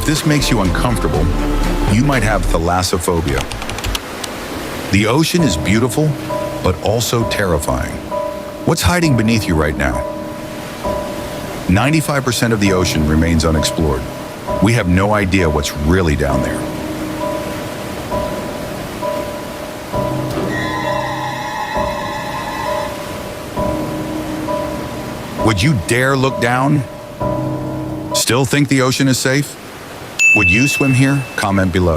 If this makes you uncomfortable, you might have thalassophobia. The ocean is beautiful, but also terrifying. What's hiding beneath you right now? 95% of the ocean remains unexplored. We have no idea what's really down there. Would you dare look down? Still think the ocean is safe? Would you swim here? Comment below.